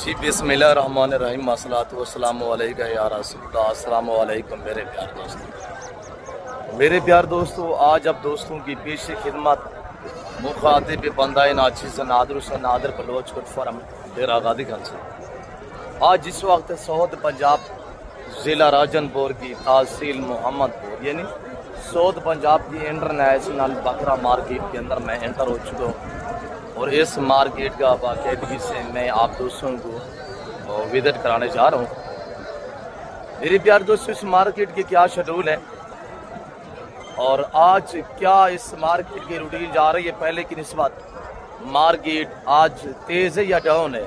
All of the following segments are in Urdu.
جی بسم اللہ الرحمن الرحیم الصلاۃ والسلام علیکہ یا رسول اللہ۔ السلام علیکم میرے پیار دوستو، آج اب دوستوں کی پیش خدمت مخاطب بندہ ناچیز نادر سے نادر بلوچ کٹ فرم ڈیرہ غازی خان سے آج اس وقت سعود پنجاب ضلع راجن پور کی تحصیل محمد پور یعنی سعود پنجاب کی انٹرنیشنل بکرا مارکیٹ کے اندر میں انٹر ہو چکا ہوں، اور اس مارکیٹ کا باقاعدگی سے میں آپ دوستوں کو وزٹ کرانے جا رہا ہوں۔ میرے پیار دوستو، اس مارکیٹ کی کیا شیڈول ہے اور آج کیا اس مارکیٹ کی روٹین جا رہی ہے، پہلے کی نسبت مارکیٹ آج تیز ہے یا ڈاؤن ہے،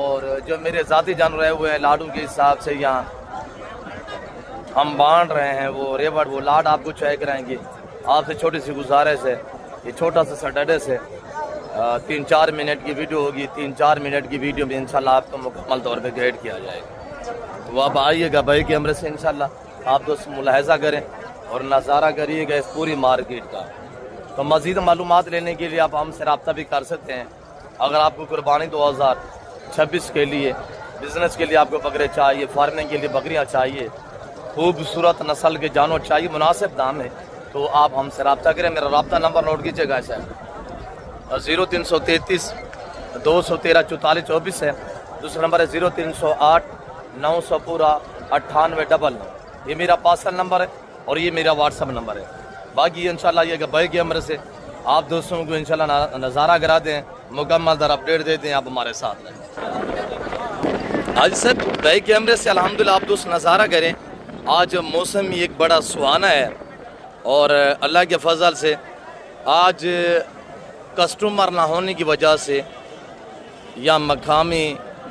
اور جو میرے ذاتی جانور رہے ہوئے ہیں لاڈوں کے حساب سے یہاں ہم بانٹ رہے ہیں وہ ریوڑ وہ لاٹ آپ کو چیک کرائیں گے۔ آپ سے چھوٹی سی گزارش ہے، یہ چھوٹا سا سیٹرڈے سے 3-4 منٹ کی ویڈیو ہوگی، 3-4 منٹ کی ویڈیو میں انشاءاللہ آپ کو مکمل طور پہ گائیڈ کیا جائے گا، تو آپ آئیے گا بھائی کیمرے سے انشاءاللہ آپ دوست ملاحظہ کریں اور نظارہ کریے گا اس پوری مارکیٹ کا۔ تو مزید معلومات لینے کے لیے آپ ہم سے رابطہ بھی کر سکتے ہیں۔ اگر آپ کو قربانی 2026 کے لیے بزنس کے لیے آپ کو بکرے چاہیے، فارمنگ کے لیے بکریاں چاہیے، خوبصورت نسل کے جانور چاہیے مناسب دام میں، تو آپ ہم سے رابطہ کریں۔ میرا رابطہ نمبر نوٹ کیجیے گا، صاحب 0333 213 44 24 ہے، دوسرا نمبر ہے 0308 900 پورا 9899، یہ میرا پارسل نمبر ہے اور یہ میرا واٹس ایپ نمبر ہے۔ باقی انشاءاللہ یہ کہ بھائی کیمرے سے آپ دوستوں کو انشاءاللہ نظارہ کرا دیں، مکمل در اپڈیٹ دے دیں، آپ ہمارے ساتھ رہیں۔ آج سب بھائی کیمرے سے الحمدللہ آپ دوست نظارہ کریں، آج موسم ایک بڑا سہانا ہے، اور اللہ کے فضل سے آج کسٹمر نہ ہونے کی وجہ سے یا مقامی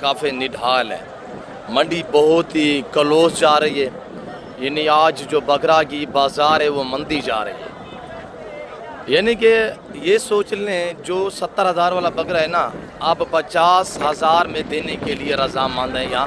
کافی نڈھال ہے، منڈی بہت ہی کلوز جا رہی ہے، یعنی آج جو بکرا کی بازار ہے وہ مندی جا رہی ہے، یعنی کہ یہ سوچ لیں جو 70,000 والا بکرا ہے نا، آپ 50,000 میں دینے کے لیے رضامند ہیں یہاں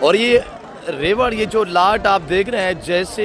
اور یہ ریوڑ یہ جو لاٹ آپ دیکھ رہے ہیں جیسے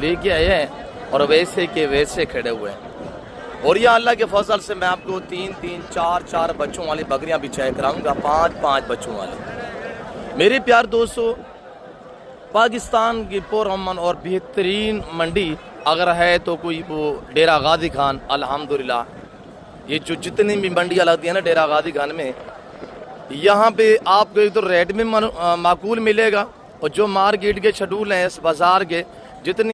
لے کے آئے ہیں اور ویسے کے ویسے کھڑے ہوئے ہیں، اور یہ اللہ کے فضل سے میں آپ کو 3-3 4-4 بچوں والی بکریاں بھی چیک کراؤں گا، 5-5 بچوں والی۔ میرے پیار دوستو، پاکستان کی پرامن اور بہترین منڈی اگر ہے تو کوئی وہ ڈیرہ غازی خان الحمدللہ۔ یہ جو جتنی بھی منڈیاں لگتی ہیں نا ڈیرہ غازی خان میں، یہاں پہ آپ کو ایک تو ریٹ میں معقول ملے گا، اور جو مارکیٹ کے شیڈول ہیں اس بازار کے جتنی